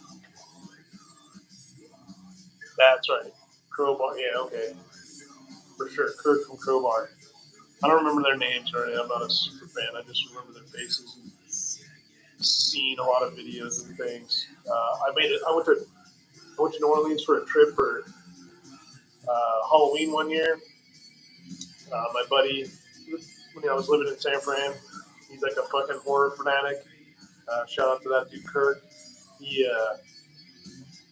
That's right. Crowbar. Yeah, okay. for sure. Kirk from Crowbar. I don't remember their names or anything. I'm not a super fan. I just remember their faces and seen a lot of videos and things. I went to New Orleans for a trip for Halloween one year. My buddy, when I was living in San Fran, he's like a fucking horror fanatic. Shout out to that dude Kirk. He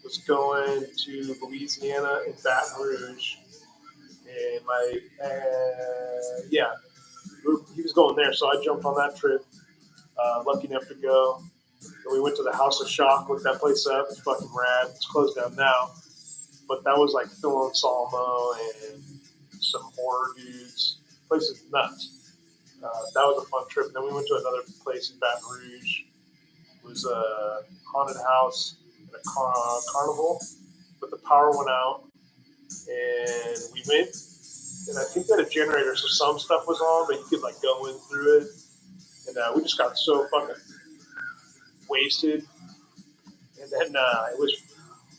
was going to Louisiana and Baton Rouge, and he was going there, so I jumped on that trip. Lucky enough to go. And we went to the House of Shock, looked that place up. It's fucking rad. It's closed down now, but that was like Phil Anselmo and some horror dudes. The place is nuts. That was a fun trip. And then we went to another place in Baton Rouge. It was a haunted house and a carnival, but the power went out, and we went. And I think that a generator, so some stuff was on, but you could like go in through it. And we just got so fucking wasted. And then it was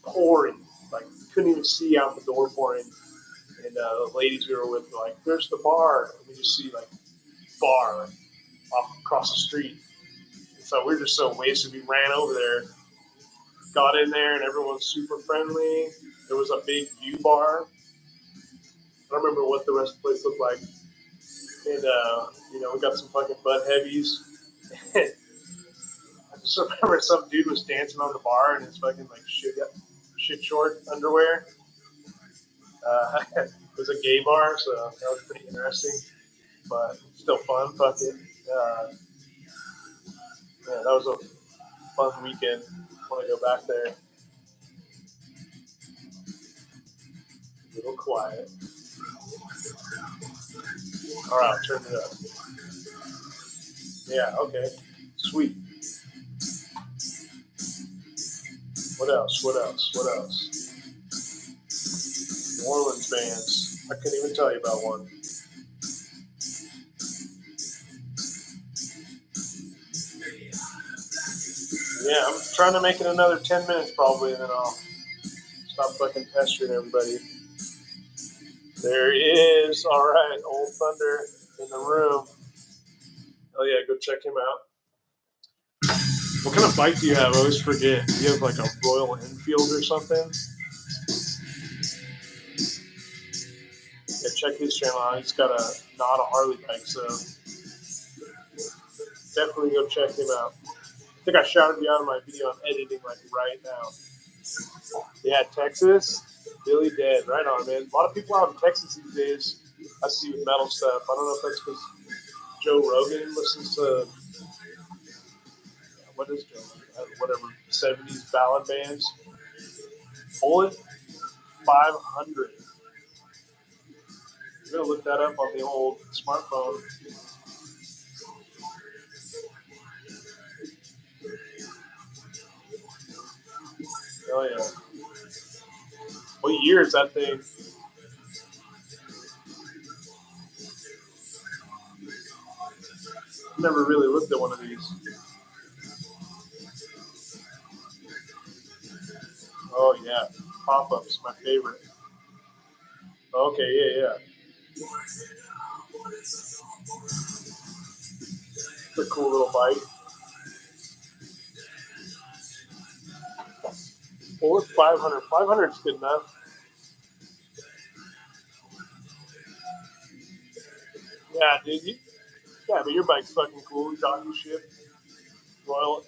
pouring, like couldn't even see out the door pouring. And the ladies we were with were like, "There's the bar." And we just see like bar off across the street. And so we were just so wasted. We ran over there, got in there, and everyone was super friendly. There was a big U bar. I don't remember what the rest of the place looked like. And we got some fucking butt heavies. I just remember some dude was dancing on the bar in his fucking like shit short underwear. It was a gay bar, so that was pretty interesting, but still fun. Fuck it. That was a fun weekend. I want to go back there. A little quiet. All right, turn it up. Yeah, okay. Sweet. What else? New Orleans bands. I couldn't even tell you about one. Yeah, I'm trying to make it another 10 minutes probably, and then I'll stop fucking pestering everybody. There he is. All right, Old Thunder in the room. Oh yeah, go check him out. What kind of bike do you have? I always forget. Do you have like a Royal Enfield or something? Yeah, check his channel out. He's got not a Harley bike, so definitely go check him out. I think I shouted you out in my video I'm editing like right now. Yeah, Texas, Billy Dead. Right on, man. A lot of people out in Texas these days I see with metal stuff. I don't know if that's because Joe Rogan listens to, what is Joe Rogan? Whatever, 70s ballad bands. Bullet 500. You're going to look that up on the old smartphone. Oh, yeah. What year is that thing? I've never really looked at one of these. Oh, yeah. Pop-ups, my favorite. Okay, yeah. It's a cool little bike. Bullet 500. 500 is good enough. Yeah, dude. But your bike's fucking cool. Jockey ship. Royal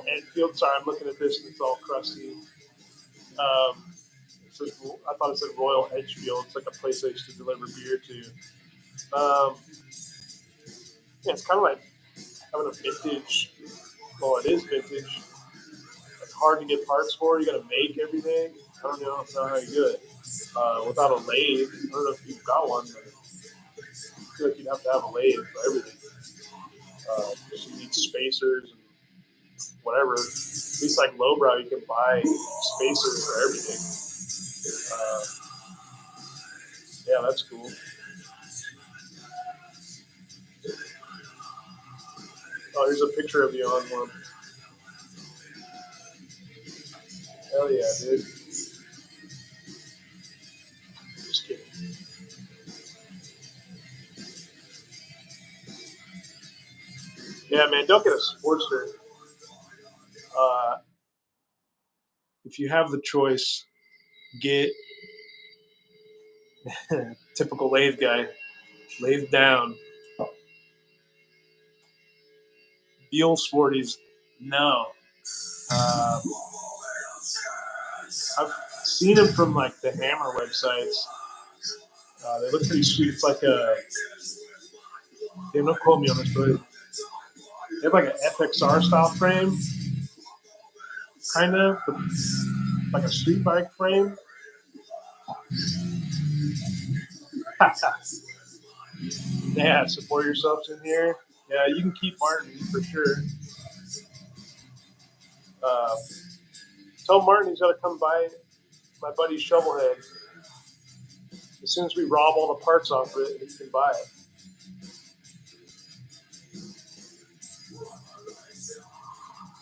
Enfield. Sorry, I'm looking at this and it's all crusty. I thought it said Royal Edgefield. It's like a place I used to deliver beer to. It's kind of like having a vintage. Well, it is vintage. It's hard to get parts for. You got to make everything. I don't know how you do it without a lathe. I don't know if you've got one, but I feel like you'd have to have a lathe for everything. You need spacers and whatever. At least like lowbrow, you can buy spacers for everything. Yeah, that's cool. Oh, here's a picture of you on one. Hell yeah, dude. Just kidding. Yeah, man, don't get a Sportster. If you have the choice, get typical lathe guy, lathe down. Buell Sporties, no. Uh, I've seen them from like the Hammer websites. They look pretty sweet. It's like a, don't quote me on this, but they have like an FXR style frame, kind of like a street bike frame. Yeah, support yourselves in here. Yeah, you can keep Martin for sure. Uh, tell Martin he's got to come by my buddy Shovelhead. As soon as we rob all the parts off it, he can buy it.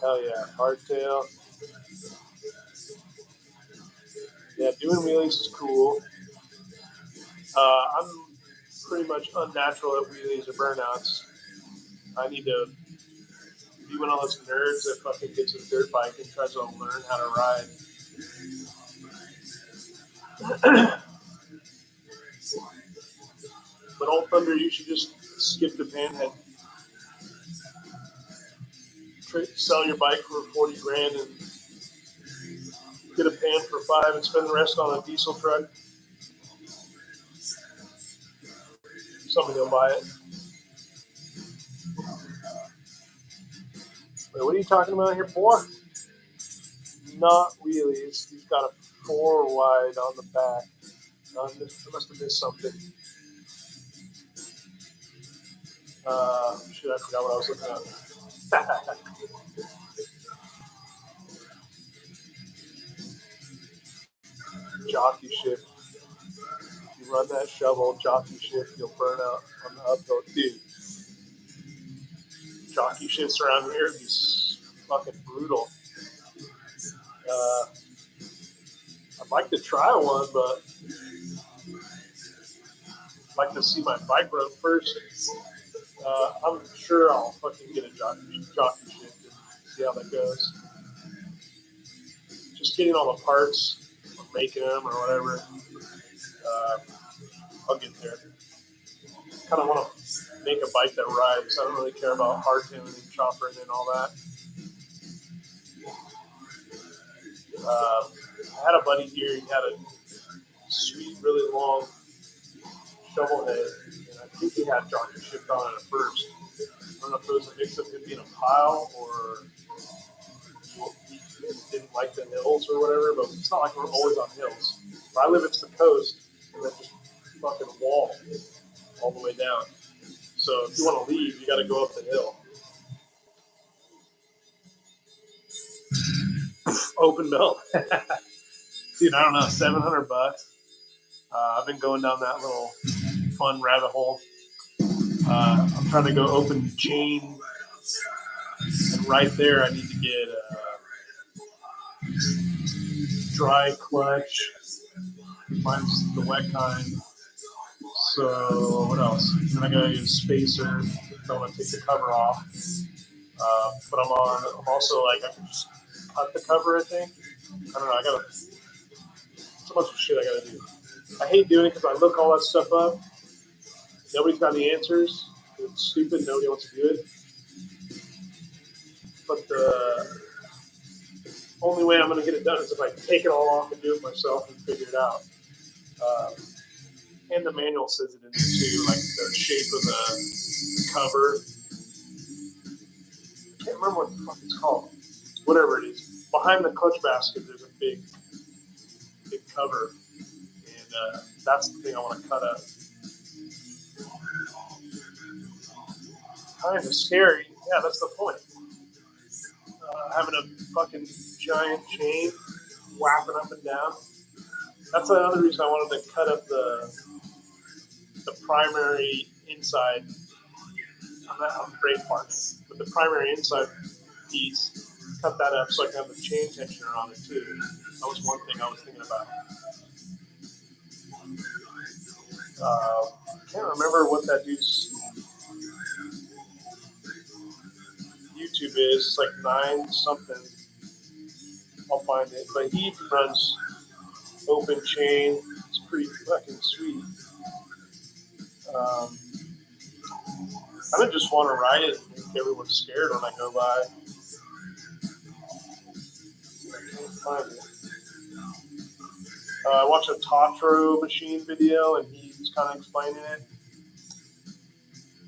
Hell yeah, hardtail. Yeah, doing wheelies is cool. I'm pretty much unnatural at wheelies or burnouts. I need to be one of those nerds that fucking gets a dirt bike and tries to learn how to ride. But Old Thunder, you should just skip the panhead. Sell your bike for 40 grand and get a pan for 5 and spend the rest on a diesel truck. Somebody will buy it. Wait, what are you talking about here, boy? Not wheelies. He's got a 4 wide on the back. I must have missed something. Shit, I forgot what I was looking at. Jockey shift. If you run that shovel, jockey shift, you'll burn out on the uphill. Dude, jockey shifts around here be fucking brutal. I'd like to try one, but I'd like to see my bike run first. I'm sure I'll fucking get a jockey shift and see how that goes. Just getting all the parts, or making them, or whatever. I'll get there. Kind of want to make a bike that rides. I don't really care about hardtailing and choppering and all that. I had a buddy here. He had a sweet, really long shovel head, and I think he had jockey shift on it at first. I don't know if it was a mix of him being a pile or he didn't like the hills or whatever, but it's not like we're always on hills. Where I live, it's the coast, and then just fucking wall all the way down. So if you want to leave, you got to go up the hill. Open belt. Dude, I don't know, $700. I've been going down that little fun rabbit hole. I'm trying to go open chain, and right there I need to get a dry clutch. Mine's the wet kind. So what else? Then I gotta get a spacer. Don't want to take the cover off. But I'm also like, I can just cut the cover. I think. I don't know. I got so much shit I gotta do. I hate doing it because I look all that stuff up. Nobody's got the answers. It's stupid. Nobody wants to do it. But the only way I'm going to get it done is if I take it all off and do it myself and figure it out. And the manual says it in there too, like the shape of the cover. I can't remember what the fuck it's called. Whatever it is. Behind the clutch basket, there's a big cover. And that's the thing I want to cut up. Kind of scary. Yeah, that's the point. Having a fucking giant chain whapping up and down. That's another reason I wanted to cut up the primary inside. I'm great farting, but the primary inside piece, cut that up so I can have the chain tensioner on it too. That was one thing I was thinking about. I can't remember what that dude's. YouTube is. It's like 9 something. I'll find it. But he runs open chain. It's pretty fucking sweet. I just want to ride it and make everyone scared when I go by. I can't find it. I watched a Tatro machine video and he's kind of explaining it.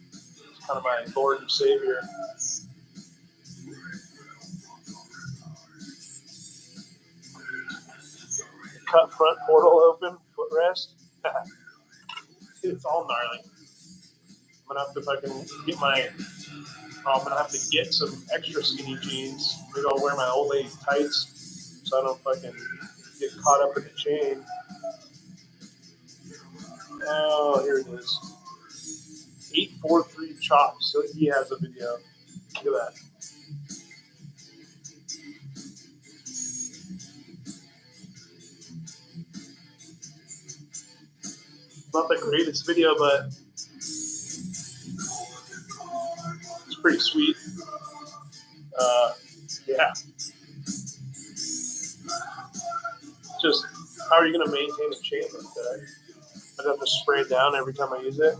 It's kind of my Lord and Savior. Cut front portal open, footrest. It's all gnarly. I'm gonna have to fucking get my. I'm gonna have to get some extra skinny jeans. Maybe I'll wear my old lady tights so I don't fucking get caught up in the chain. Oh, here it is. 843 chops. So he has a video. Look at that. Not the greatest video, but it's pretty sweet. Yeah. Just how are you going to maintain a chain like that? I'd have to spray it down every time I use it.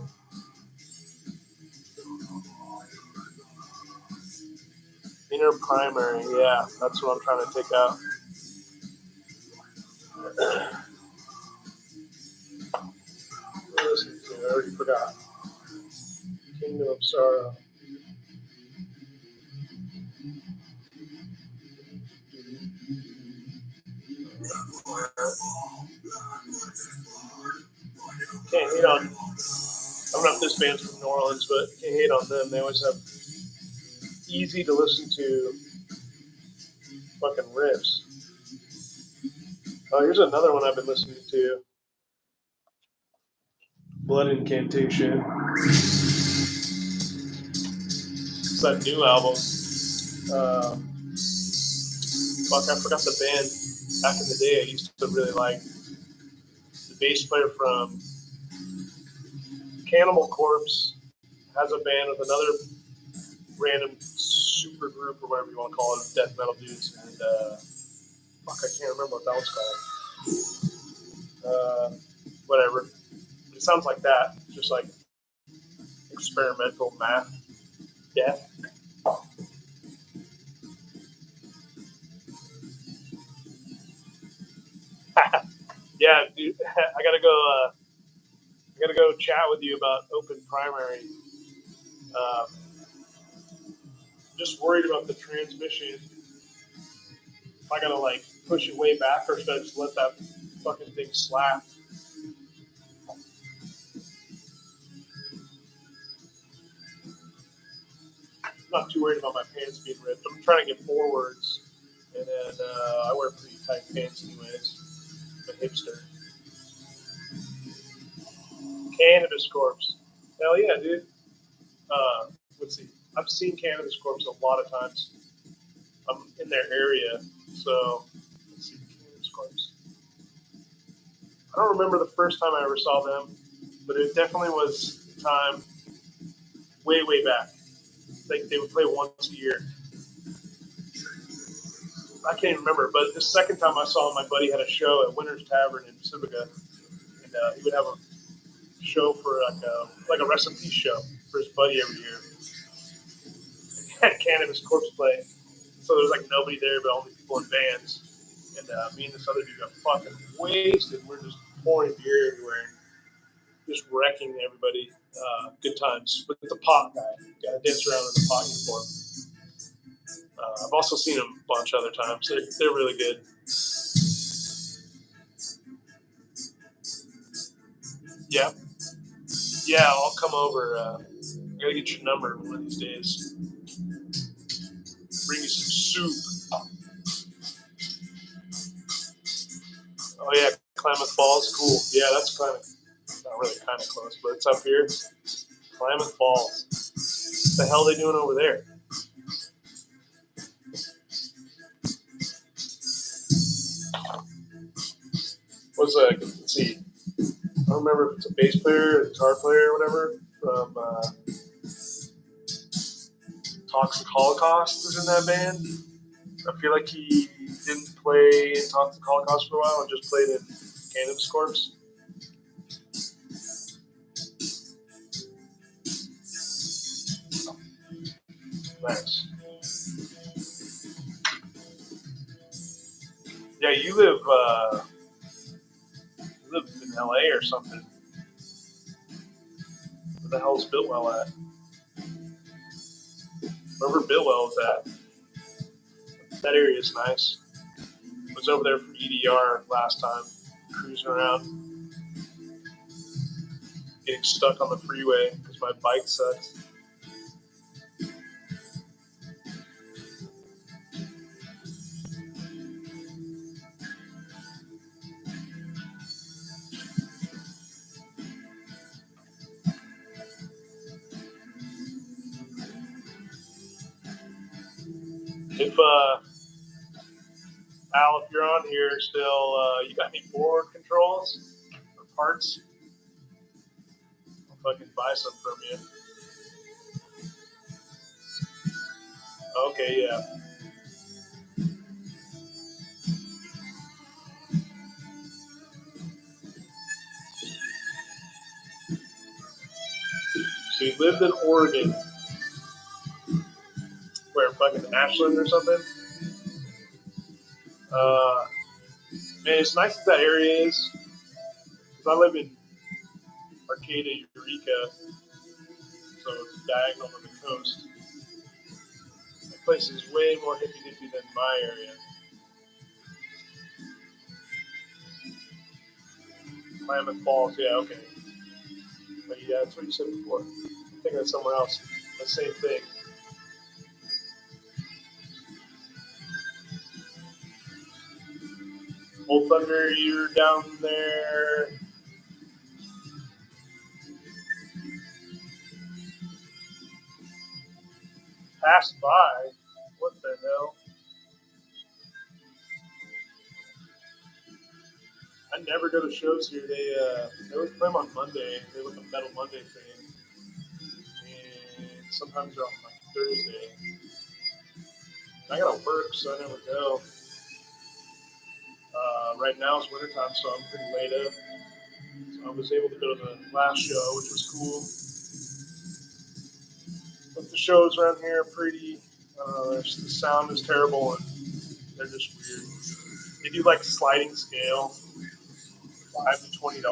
Inner primary, yeah, that's what I'm trying to take out. Listen to, I already forgot. Kingdom of Sorrow. Can't hate on. I don't know if this band's from New Orleans, but can't hate on them. They always have easy to listen to fucking riffs. Oh, here's another one I've been listening to. Blood Incantation. It's that new album. Fuck, I forgot the band. Back in the day, I used to really like the bass player from Cannibal Corpse. Has a band with another random super group or whatever you want to call it, death metal dudes, and fuck, I can't remember what that was called. Whatever. It sounds like that, just like experimental math death. Yeah, dude, I gotta go chat with you about open primary. Just worried about the transmission. If I gotta like push it way back, or should I just let that fucking thing slap? I'm not too worried about my pants being ripped. I'm trying to get forwards, and then I wear pretty tight pants anyways. I'm a hipster. Cannabis Corpse. Hell yeah, dude. Let's see. I've seen Cannabis Corpse a lot of times. I'm in their area, so let's see. Cannabis Corpse. I don't remember the first time I ever saw them, but it definitely was time way, way back. Like they would play once a year. I can't even remember, but the second time I saw him, my buddy had a show at Winter's Tavern in Pacifica, and he would have a show for like a rest in peace show for his buddy every year. And he had Cannabis Corpse play, so there was like nobody there but only people in bands. And me and this other dude got fucking wasted. We're just pouring beer everywhere and just wrecking everybody. Good times with the pot guy. Got to dance around in the pot uniform. I've also seen them a bunch of other times. They're really good. Yeah. Yeah, I'll come over. I gotta get your number one of these days. Bring you some soup. Oh yeah, Klamath Falls, cool. Yeah, that's kind of not really kind of close, but it's up here. Klamath Falls. What the hell are they doing over there? What's that? Let's see. I don't remember if it's a bass player, a guitar player, or whatever from Toxic Holocaust is in that band. I feel like he didn't play in Toxic Holocaust for a while and just played in Cannabis Corpse. Nice. Yeah, you live in LA or something. Where the hell's Biltwell at? Wherever Biltwell is at. That area is nice. I was over there for EDR last time, cruising around, getting stuck on the freeway because my bike sucks. If Al, if you're on here still, you got any forward controls or parts? I'll fucking buy some from you. Okay, yeah. So you lived in Oregon, where fucking Ashland or something? Man, it's nice that area is. Because I live in Arcata, Eureka, so it's diagonal on the coast. That place is way more hippy-dippy than my area. Klamath Falls, yeah, okay. But yeah, that's what you said before. I'm thinking of somewhere else. The same thing. Old Thunder, you're down there. Passed by. What the hell? I never go to shows here. They always play them on Monday. They look a Metal Monday thing. And sometimes they're on like Thursday. I gotta work, so I never go. Right now it's wintertime, so I'm pretty laid up. So I was able to go to the last show, which was cool. But the shows around here are pretty. The sound is terrible and they're just weird. They do like sliding scale, $5 to $20.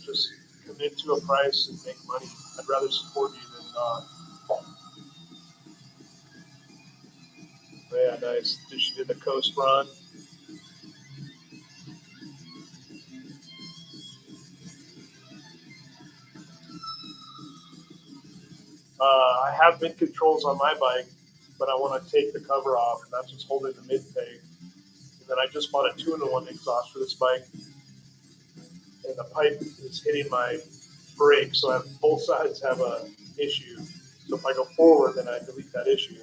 Just commit to a price and make money. I'd rather support you than not. But yeah, nice. She did the coast run. I have mid controls on my bike, but I want to take the cover off, and that's what's holding the mid peg. And then I just bought a 2-in-1 exhaust for this bike, and the pipe is hitting my brake, so both sides have a issue. So if I go forward, then I delete that issue.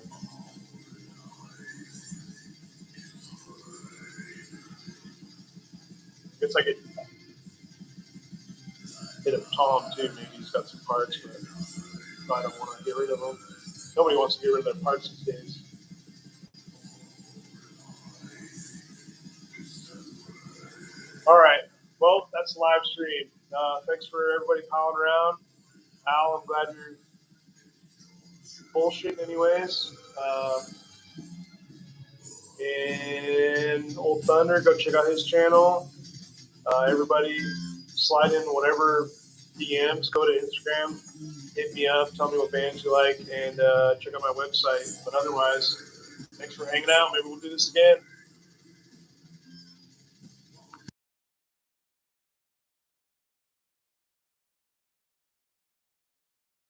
It's like a hit of Tom too. Maybe he's got some parts, but I don't want to get rid of them. Nobody wants to get rid of their parts these days. All right. Well, that's live stream. Thanks for everybody piling around. Al, I'm glad you're bullshitting anyways. And Old Thunder, go check out his channel. Everybody slide in whatever DMs, go to Instagram, hit me up, tell me what bands you like, and check out my website. But otherwise, thanks for hanging out. Maybe we'll do this again.